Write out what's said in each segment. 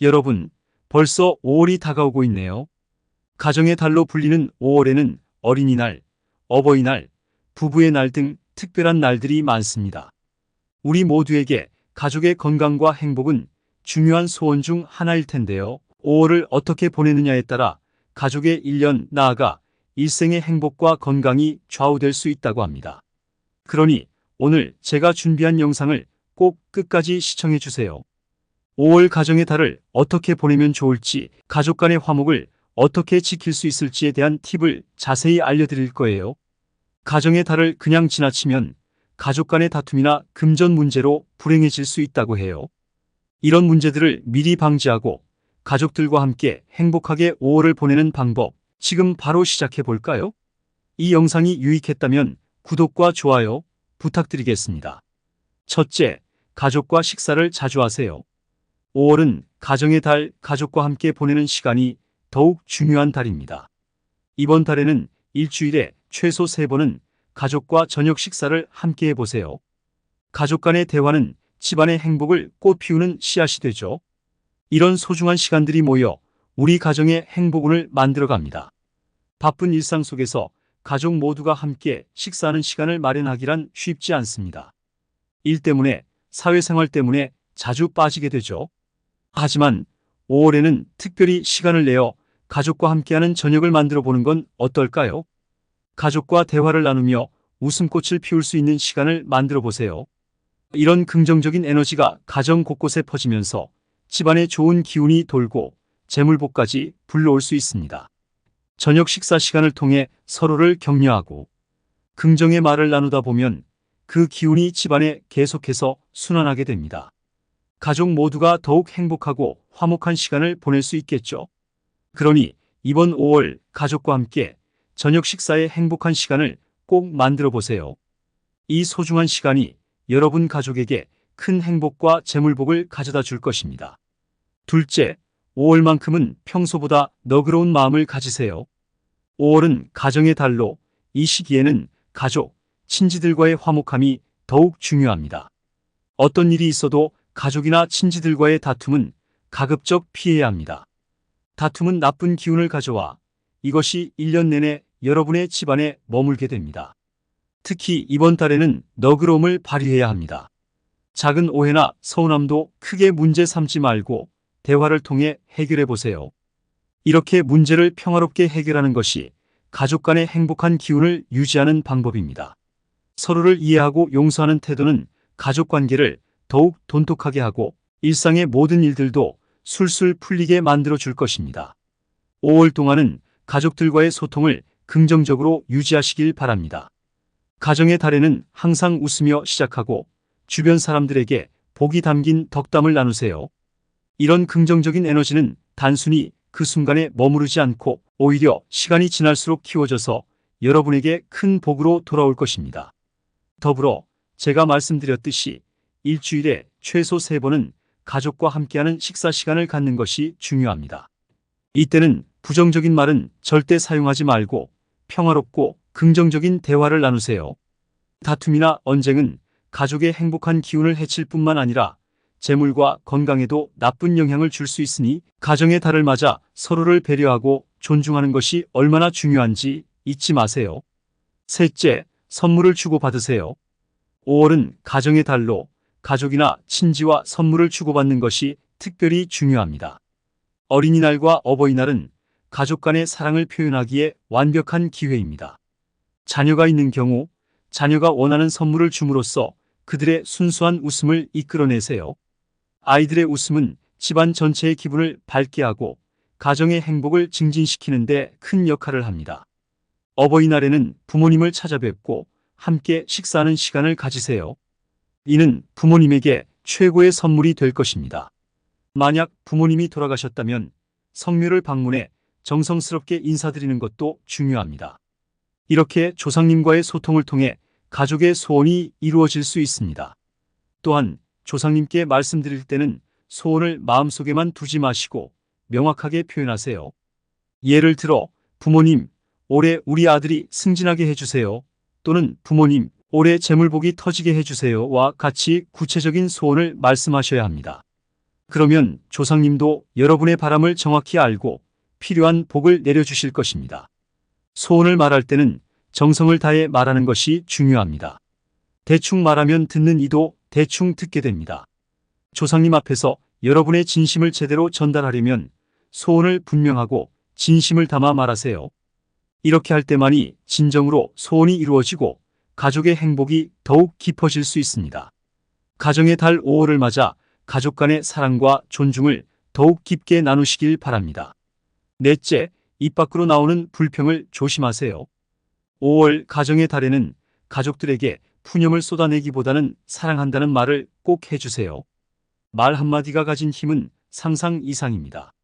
여러분, 벌써 5월이 다가오고 있네요. 가정의 달로 불리는 5월에는 어린이날, 어버이날, 부부의 날 등 특별한 날들이 많습니다. 우리 모두에게 가족의 건강과 행복은 중요한 소원 중 하나일 텐데요. 5월을 어떻게 보내느냐에 따라 가족의 1년, 나아가 일생의 행복과 건강이 좌우될 수 있다고 합니다. 그러니 오늘 제가 준비한 영상을 꼭 끝까지 시청해 주세요. 5월 가정의 달을 어떻게 보내면 좋을지, 가족 간의 화목을 어떻게 지킬 수 있을지에 대한 팁을 자세히 알려드릴 거예요. 가정의 달을 그냥 지나치면 가족 간의 다툼이나 금전 문제로 불행해질 수 있다고 해요. 이런 문제들을 미리 방지하고 가족들과 함께 행복하게 5월을 보내는 방법, 지금 바로 시작해 볼까요? 이 영상이 유익했다면 구독과 좋아요 부탁드리겠습니다. 첫째, 가족과 식사를 자주 하세요. 5월은 가정의 달, 가족과 함께 보내는 시간이 더욱 중요한 달입니다. 이번 달에는 일주일에 최소 3번은 가족과 저녁 식사를 함께 해보세요. 가족 간의 대화는 집안의 행복을 꽃피우는 씨앗이 되죠. 이런 소중한 시간들이 모여 우리 가정의 행복운을 만들어갑니다. 바쁜 일상 속에서 가족 모두가 함께 식사하는 시간을 마련하기란 쉽지 않습니다. 일 때문에, 사회생활 때문에 자주 빠지게 되죠. 하지만 5월에는 특별히 시간을 내어 가족과 함께하는 저녁을 만들어 보는 건 어떨까요? 가족과 대화를 나누며 웃음꽃을 피울 수 있는 시간을 만들어 보세요. 이런 긍정적인 에너지가 가정 곳곳에 퍼지면서 집안에 좋은 기운이 돌고 재물복까지 불러올 수 있습니다. 저녁 식사 시간을 통해 서로를 격려하고 긍정의 말을 나누다 보면 그 기운이 집안에 계속해서 순환하게 됩니다. 가족 모두가 더욱 행복하고 화목한 시간을 보낼 수 있겠죠. 그러니 이번 5월 가족과 함께 저녁 식사의 행복한 시간을 꼭 만들어 보세요. 이 소중한 시간이 여러분 가족에게 큰 행복과 재물복을 가져다 줄 것입니다. 둘째, 5월만큼은 평소보다 너그러운 마음을 가지세요. 5월은 가정의 달로 이 시기에는 가족, 친지들과의 화목함이 더욱 중요합니다. 어떤 일이 있어도 가족이나 친지들과의 다툼은 가급적 피해야 합니다. 다툼은 나쁜 기운을 가져와 이것이 1년 내내 여러분의 집안에 머물게 됩니다. 특히 이번 달에는 너그러움을 발휘해야 합니다. 작은 오해나 서운함도 크게 문제 삼지 말고 대화를 통해 해결해 보세요. 이렇게 문제를 평화롭게 해결하는 것이 가족 간의 행복한 기운을 유지하는 방법입니다. 서로를 이해하고 용서하는 태도는 가족 관계를 더욱 돈독하게 하고 일상의 모든 일들도 술술 풀리게 만들어 줄 것입니다. 5월 동안은 가족들과의 소통을 긍정적으로 유지하시길 바랍니다. 가정의 달에는 항상 웃으며 시작하고 주변 사람들에게 복이 담긴 덕담을 나누세요. 이런 긍정적인 에너지는 단순히 그 순간에 머무르지 않고 오히려 시간이 지날수록 키워져서 여러분에게 큰 복으로 돌아올 것입니다. 더불어 제가 말씀드렸듯이 일주일에 최소 3번은 가족과 함께하는 식사 시간을 갖는 것이 중요합니다. 이때는 부정적인 말은 절대 사용하지 말고 평화롭고 긍정적인 대화를 나누세요. 다툼이나 언쟁은 가족의 행복한 기운을 해칠 뿐만 아니라 재물과 건강에도 나쁜 영향을 줄 수 있으니 가정의 달을 맞아 서로를 배려하고 존중하는 것이 얼마나 중요한지 잊지 마세요. 셋째, 선물을 주고받으세요. 5월은 가정의 달로 가족이나 친지와 선물을 주고받는 것이 특별히 중요합니다. 어린이날과 어버이날은 가족 간의 사랑을 표현하기에 완벽한 기회입니다. 자녀가 있는 경우 자녀가 원하는 선물을 줌으로써 그들의 순수한 웃음을 이끌어내세요. 아이들의 웃음은 집안 전체의 기분을 밝게 하고 가정의 행복을 증진시키는 데 큰 역할을 합니다. 어버이날에는 부모님을 찾아뵙고 함께 식사하는 시간을 가지세요. 이는 부모님에게 최고의 선물이 될 것입니다. 만약 부모님이 돌아가셨다면 성묘를 방문해 정성스럽게 인사드리는 것도 중요합니다. 이렇게 조상님과의 소통을 통해 가족의 소원이 이루어질 수 있습니다. 또한 조상님께 말씀드릴 때는 소원을 마음속에만 두지 마시고 명확하게 표현하세요. 예를 들어 부모님, 올해 우리 아들이 승진하게 해주세요. 또는 부모님, 올해 재물복이 터지게 해주세요와 같이 구체적인 소원을 말씀하셔야 합니다. 그러면 조상님도 여러분의 바람을 정확히 알고 필요한 복을 내려주실 것입니다. 소원을 말할 때는 정성을 다해 말하는 것이 중요합니다. 대충 말하면 듣는 이도 대충 듣게 됩니다. 조상님 앞에서 여러분의 진심을 제대로 전달하려면 소원을 분명하고 진심을 담아 말하세요. 이렇게 할 때만이 진정으로 소원이 이루어지고 가족의 행복이 더욱 깊어질 수 있습니다. 가정의 달 5월을 맞아 가족 간의 사랑과 존중을 더욱 깊게 나누시길 바랍니다. 넷째, 입 밖으로 나오는 불평을 조심하세요. 5월 가정의 달에는 가족들에게 푸념을 쏟아내기보다는 사랑한다는 말을 꼭 해주세요. 말 한마디가 가진 힘은 상상 이상입니다.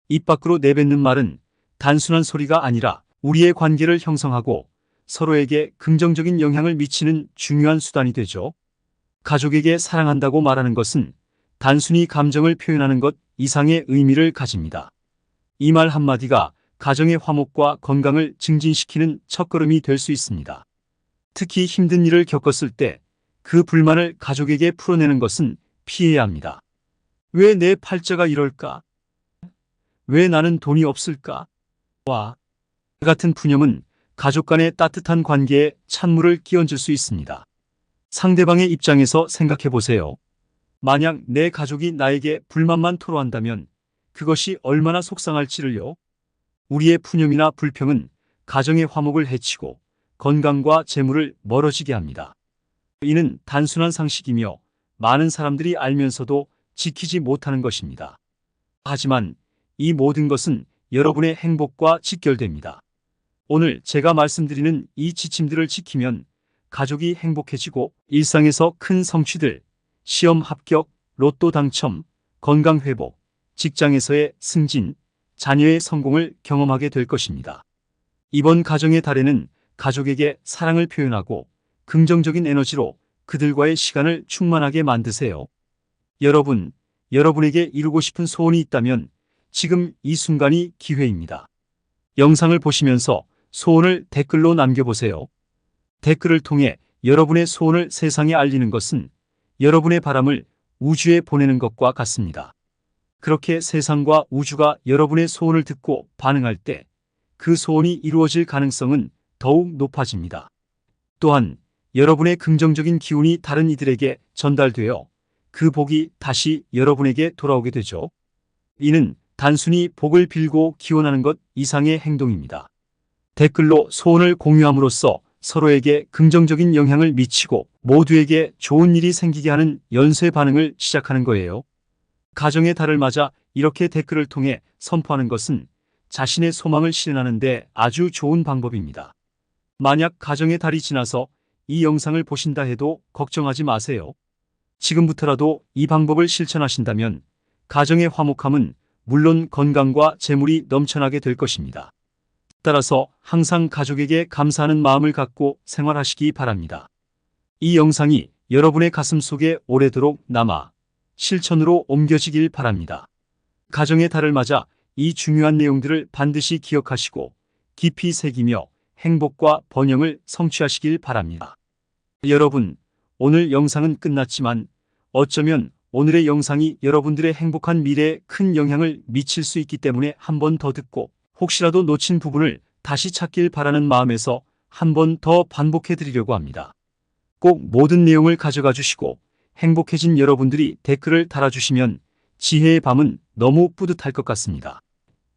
입 밖으로 내뱉는 말은 단순한 소리가 아니라 우리의 관계를 형성하고 서로에게 긍정적인 영향을 미치는 중요한 수단이 되죠. 가족에게 사랑한다고 말하는 것은 단순히 감정을 표현하는 것 이상의 의미를 가집니다. 이 말 한마디가 가정의 화목과 건강을 증진시키는 첫걸음이 될 수 있습니다. 특히 힘든 일을 겪었을 때 그 불만을 가족에게 풀어내는 것은 피해야 합니다. 왜 내 팔자가 이럴까? 왜 나는 돈이 없을까? 와 같은 푸념은 가족 간의 따뜻한 관계에 찬물을 끼얹을 수 있습니다. 상대방의 입장에서 생각해 보세요. 만약 내 가족이 나에게 불만만 토로한다면 그것이 얼마나 속상할지를요. 우리의 푸념이나 불평은 가정의 화목을 해치고 건강과 재물을 멀어지게 합니다. 이는 단순한 상식이며 많은 사람들이 알면서도 지키지 못하는 것입니다. 하지만 이 모든 것은 여러분의 행복과 직결됩니다. 오늘 제가 말씀드리는 이 지침들을 지키면 가족이 행복해지고 일상에서 큰 성취들, 시험 합격, 로또 당첨, 건강 회복, 직장에서의 승진, 자녀의 성공을 경험하게 될 것입니다. 이번 가정의 달에는 가족에게 사랑을 표현하고 긍정적인 에너지로 그들과의 시간을 충만하게 만드세요. 여러분에게 이루고 싶은 소원이 있다면 지금 이 순간이 기회입니다. 영상을 보시면서 소원을 댓글로 남겨보세요. 댓글을 통해 여러분의 소원을 세상에 알리는 것은 여러분의 바람을 우주에 보내는 것과 같습니다. 그렇게 세상과 우주가 여러분의 소원을 듣고 반응할 때 그 소원이 이루어질 가능성은 더욱 높아집니다. 또한 여러분의 긍정적인 기운이 다른 이들에게 전달되어 그 복이 다시 여러분에게 돌아오게 되죠. 이는 단순히 복을 빌고 기원하는 것 이상의 행동입니다. 댓글로 소원을 공유함으로써 서로에게 긍정적인 영향을 미치고 모두에게 좋은 일이 생기게 하는 연쇄 반응을 시작하는 거예요. 가정의 달을 맞아 이렇게 댓글을 통해 선포하는 것은 자신의 소망을 실현하는 데 아주 좋은 방법입니다. 만약 가정의 달이 지나서 이 영상을 보신다 해도 걱정하지 마세요. 지금부터라도 이 방법을 실천하신다면 가정의 화목함은 물론 건강과 재물이 넘쳐나게 될 것입니다. 따라서 항상 가족에게 감사하는 마음을 갖고 생활하시기 바랍니다. 이 영상이 여러분의 가슴 속에 오래도록 남아 실천으로 옮겨지길 바랍니다. 가정의 달을 맞아 이 중요한 내용들을 반드시 기억하시고 깊이 새기며 행복과 번영을 성취하시길 바랍니다. 여러분, 오늘 영상은 끝났지만 어쩌면 오늘의 영상이 여러분들의 행복한 미래에 큰 영향을 미칠 수 있기 때문에 한 번 더 듣고 혹시라도 놓친 부분을 다시 찾길 바라는 마음에서 한 번 더 반복해 드리려고 합니다. 꼭 모든 내용을 가져가 주시고 행복해진 여러분들이 댓글을 달아주시면 지혜의 밤은 너무 뿌듯할 것 같습니다.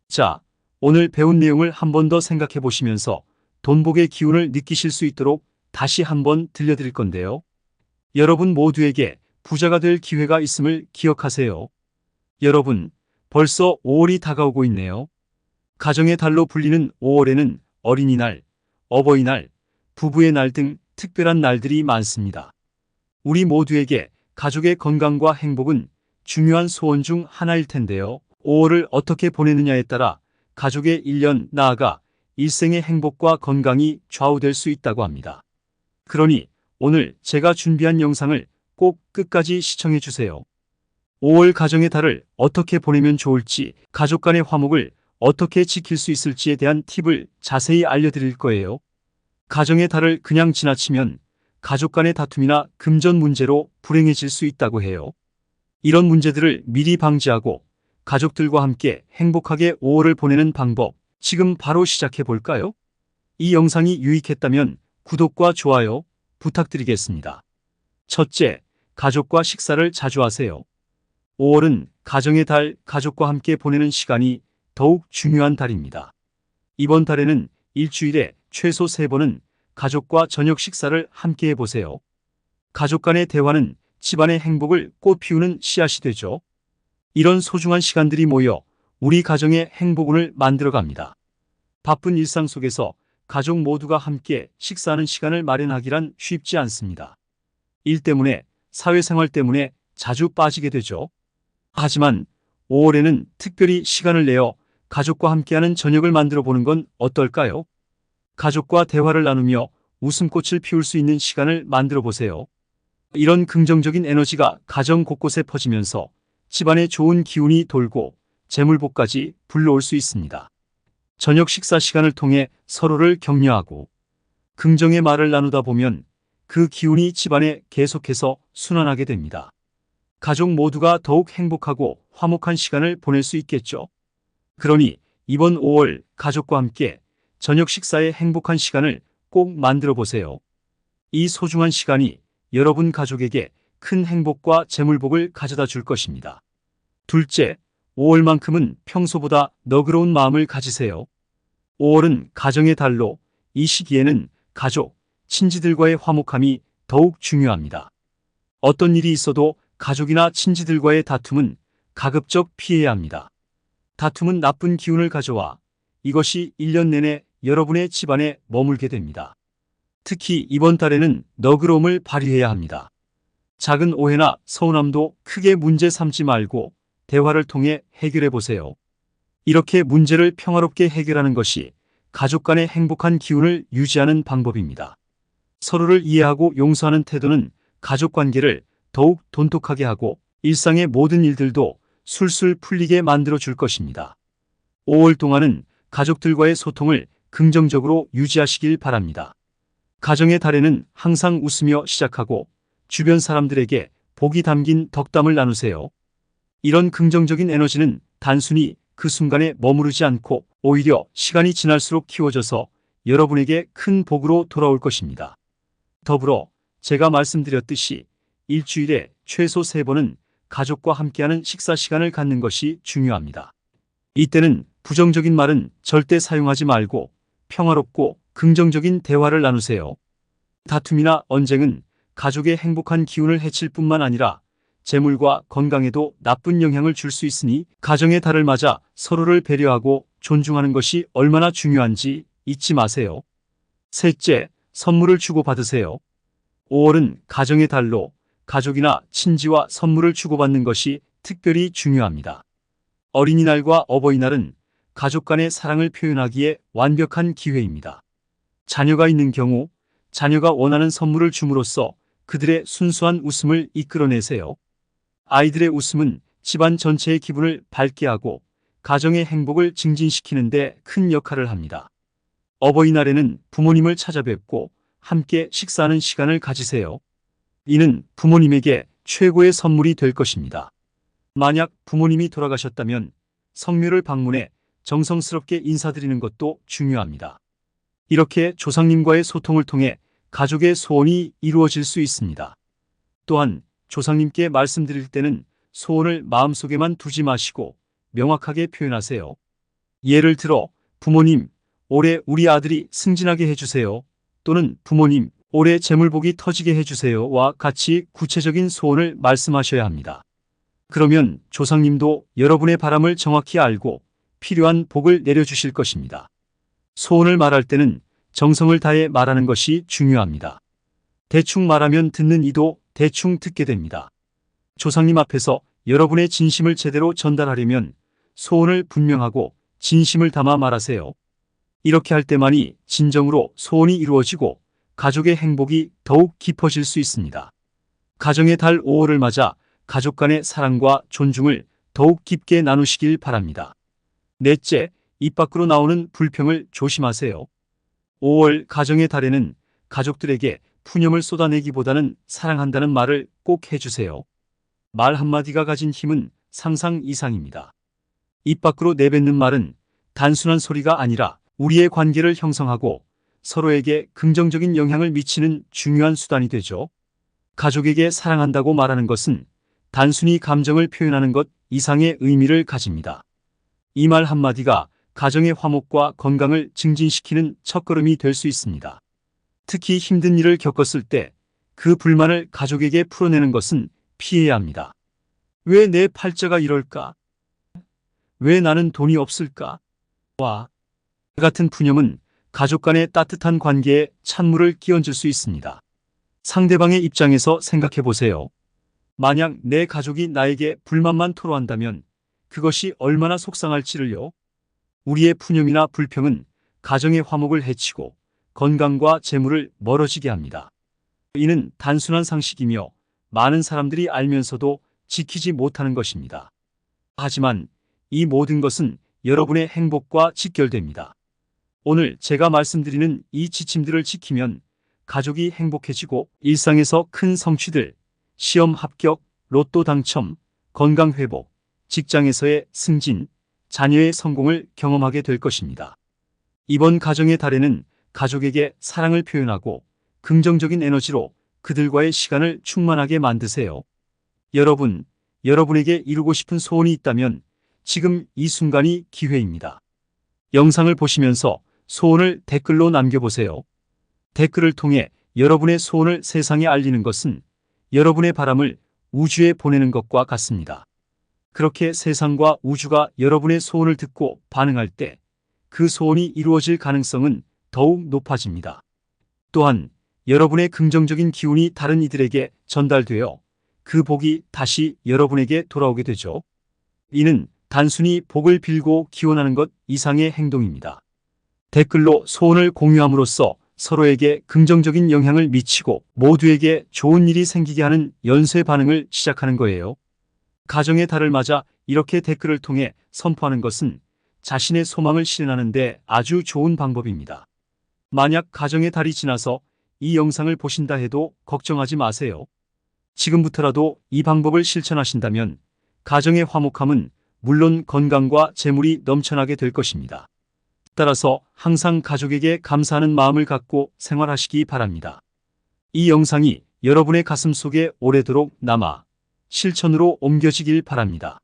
자, 오늘 배운 내용을 한 번 더 생각해 보시면서 돈복의 기운을 느끼실 수 있도록 다시 한번 들려드릴 건데요. 여러분 모두에게 부자가 될 기회가 있음을 기억하세요. 여러분, 벌써 5월이 다가오고 있네요. 가정의 달로 불리는 5월에는 어린이날, 어버이날, 부부의 날 등 특별한 날들이 많습니다. 우리 모두에게 가족의 건강과 행복은 중요한 소원 중 하나일 텐데요. 5월을 어떻게 보내느냐에 따라 가족의 1년 나아가 일생의 행복과 건강이 좌우될 수 있다고 합니다. 그러니 오늘 제가 준비한 영상을 꼭 끝까지 시청해 주세요. 5월 가정의 달을 어떻게 보내면 좋을지, 가족 간의 화목을 어떻게 지킬 수 있을지에 대한 팁을 자세히 알려드릴 거예요. 가정의 달을 그냥 지나치면 가족 간의 다툼이나 금전 문제로 불행해질 수 있다고 해요. 이런 문제들을 미리 방지하고 가족들과 함께 행복하게 5월을 보내는 방법, 지금 바로 시작해 볼까요? 이 영상이 유익했다면 구독과 좋아요 부탁드리겠습니다. 첫째, 가족과 식사를 자주 하세요. 5월은 가정의 달, 가족과 함께 보내는 시간이 더욱 중요한 달입니다. 이번 달에는 일주일에 최소 3번은 가족과 저녁 식사를 함께 해보세요. 가족 간의 대화는 집안의 행복을 꽃피우는 씨앗이 되죠. 이런 소중한 시간들이 모여 우리 가정의 행복운을 만들어갑니다. 바쁜 일상 속에서 가족 모두가 함께 식사하는 시간을 마련하기란 쉽지 않습니다. 일 때문에, 사회생활 때문에 자주 빠지게 되죠. 하지만 5월에는 특별히 시간을 내어 가족과 함께하는 저녁을 만들어 보는 건 어떨까요? 가족과 대화를 나누며 웃음꽃을 피울 수 있는 시간을 만들어 보세요. 이런 긍정적인 에너지가 가정 곳곳에 퍼지면서 집안에 좋은 기운이 돌고 재물복까지 불러올 수 있습니다. 저녁 식사 시간을 통해 서로를 격려하고 긍정의 말을 나누다 보면 그 기운이 집안에 계속해서 순환하게 됩니다. 가족 모두가 더욱 행복하고 화목한 시간을 보낼 수 있겠죠. 그러니 이번 5월 가족과 함께 저녁 식사의 행복한 시간을 꼭 만들어 보세요. 이 소중한 시간이 여러분 가족에게 큰 행복과 재물복을 가져다 줄 것입니다. 둘째, 5월만큼은 평소보다 너그러운 마음을 가지세요. 5월은 가정의 달로 이 시기에는 가족, 친지들과의 화목함이 더욱 중요합니다. 어떤 일이 있어도 가족이나 친지들과의 다툼은 가급적 피해야 합니다. 다툼은 나쁜 기운을 가져와 이것이 1년 내내 여러분의 집안에 머물게 됩니다. 특히 이번 달에는 너그러움을 발휘해야 합니다. 작은 오해나 서운함도 크게 문제 삼지 말고 대화를 통해 해결해 보세요. 이렇게 문제를 평화롭게 해결하는 것이 가족 간의 행복한 기운을 유지하는 방법입니다. 서로를 이해하고 용서하는 태도는 가족 관계를 더욱 돈독하게 하고 일상의 모든 일들도 술술 풀리게 만들어 줄 것입니다. 5월 동안은 가족들과의 소통을 긍정적으로 유지하시길 바랍니다. 가정의 달에는 항상 웃으며 시작하고 주변 사람들에게 복이 담긴 덕담을 나누세요. 이런 긍정적인 에너지는 단순히 그 순간에 머무르지 않고 오히려 시간이 지날수록 키워져서 여러분에게 큰 복으로 돌아올 것입니다. 더불어 제가 말씀드렸듯이 일주일에 최소 3번은 가족과 함께하는 식사 시간을 갖는 것이 중요합니다. 이때는 부정적인 말은 절대 사용하지 말고 평화롭고 긍정적인 대화를 나누세요. 다툼이나 언쟁은 가족의 행복한 기운을 해칠 뿐만 아니라 재물과 건강에도 나쁜 영향을 줄 수 있으니 가정의 달을 맞아 서로를 배려하고 존중하는 것이 얼마나 중요한지 잊지 마세요. 셋째, 선물을 주고받으세요. 5월은 가정의 달로 가족이나 친지와 선물을 주고받는 것이 특별히 중요합니다. 어린이날과 어버이날은 가족 간의 사랑을 표현하기에 완벽한 기회입니다. 자녀가 있는 경우 자녀가 원하는 선물을 줌으로써 그들의 순수한 웃음을 이끌어내세요. 아이들의 웃음은 집안 전체의 기분을 밝게 하고 가정의 행복을 증진시키는 데 큰 역할을 합니다. 어버이날에는 부모님을 찾아뵙고 함께 식사하는 시간을 가지세요. 이는 부모님에게 최고의 선물이 될 것입니다. 만약 부모님이 돌아가셨다면 성묘를 방문해 정성스럽게 인사드리는 것도 중요합니다. 이렇게 조상님과의 소통을 통해 가족의 소원이 이루어질 수 있습니다. 또한 조상님께 말씀드릴 때는 소원을 마음속에만 두지 마시고 명확하게 표현하세요. 예를 들어 부모님, 올해 우리 아들이 승진하게 해주세요. 또는 부모님, 올해 재물복이 터지게 해주세요와 같이 구체적인 소원을 말씀하셔야 합니다. 그러면 조상님도 여러분의 바람을 정확히 알고 필요한 복을 내려주실 것입니다. 소원을 말할 때는 정성을 다해 말하는 것이 중요합니다. 대충 말하면 듣는 이도 대충 듣게 됩니다. 조상님 앞에서 여러분의 진심을 제대로 전달하려면 소원을 분명하고 진심을 담아 말하세요. 이렇게 할 때만이 진정으로 소원이 이루어지고 가족의 행복이 더욱 깊어질 수 있습니다. 가정의 달 5월을 맞아 가족 간의 사랑과 존중을 더욱 깊게 나누시길 바랍니다. 넷째, 입 밖으로 나오는 불평을 조심하세요. 5월 가정의 달에는 가족들에게 푸념을 쏟아내기보다는 사랑한다는 말을 꼭 해주세요. 말 한마디가 가진 힘은 상상 이상입니다. 입 밖으로 내뱉는 말은 단순한 소리가 아니라 우리의 관계를 형성하고 서로에게 긍정적인 영향을 미치는 중요한 수단이 되죠. 가족에게 사랑한다고 말하는 것은 단순히 감정을 표현하는 것 이상의 의미를 가집니다. 이 말 한마디가 가정의 화목과 건강을 증진시키는 첫걸음이 될 수 있습니다. 특히 힘든 일을 겪었을 때 그 불만을 가족에게 풀어내는 것은 피해야 합니다. 왜 내 팔자가 이럴까? 왜 나는 돈이 없을까? 와 같은 푸념은 가족 간의 따뜻한 관계에 찬물을 끼얹을 수 있습니다. 상대방의 입장에서 생각해 보세요. 만약 내 가족이 나에게 불만만 토로한다면 그것이 얼마나 속상할지를요. 우리의 푸념이나 불평은 가정의 화목을 해치고 건강과 재물을 멀어지게 합니다. 이는 단순한 상식이며 많은 사람들이 알면서도 지키지 못하는 것입니다. 하지만 이 모든 것은 여러분의 행복과 직결됩니다. 오늘 제가 말씀드리는 이 지침들을 지키면 가족이 행복해지고 일상에서 큰 성취들, 시험 합격, 로또 당첨, 건강 회복, 직장에서의 승진, 자녀의 성공을 경험하게 될 것입니다. 이번 가정의 달에는 가족에게 사랑을 표현하고 긍정적인 에너지로 그들과의 시간을 충만하게 만드세요. 여러분에게 이루고 싶은 소원이 있다면 지금 이 순간이 기회입니다. 영상을 보시면서 소원을 댓글로 남겨보세요. 댓글을 통해 여러분의 소원을 세상에 알리는 것은 여러분의 바람을 우주에 보내는 것과 같습니다. 그렇게 세상과 우주가 여러분의 소원을 듣고 반응할 때 그 소원이 이루어질 가능성은 더욱 높아집니다. 또한 여러분의 긍정적인 기운이 다른 이들에게 전달되어 그 복이 다시 여러분에게 돌아오게 되죠. 이는 단순히 복을 빌고 기원하는 것 이상의 행동입니다. 댓글로 소원을 공유함으로써 서로에게 긍정적인 영향을 미치고 모두에게 좋은 일이 생기게 하는 연쇄 반응을 시작하는 거예요. 가정의 달을 맞아 이렇게 댓글을 통해 선포하는 것은 자신의 소망을 실현하는 데 아주 좋은 방법입니다. 만약 가정의 달이 지나서 이 영상을 보신다 해도 걱정하지 마세요. 지금부터라도 이 방법을 실천하신다면 가정의 화목함은 물론 건강과 재물이 넘쳐나게 될 것입니다. 따라서 항상 가족에게 감사하는 마음을 갖고 생활하시기 바랍니다. 이 영상이 여러분의 가슴 속에 오래도록 남아 실천으로 옮겨지길 바랍니다.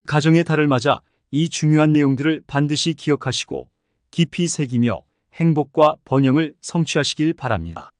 가정의 달을 맞아 이 중요한 내용들을 반드시 기억하시고 깊이 새기며 행복과 번영을 성취하시길 바랍니다.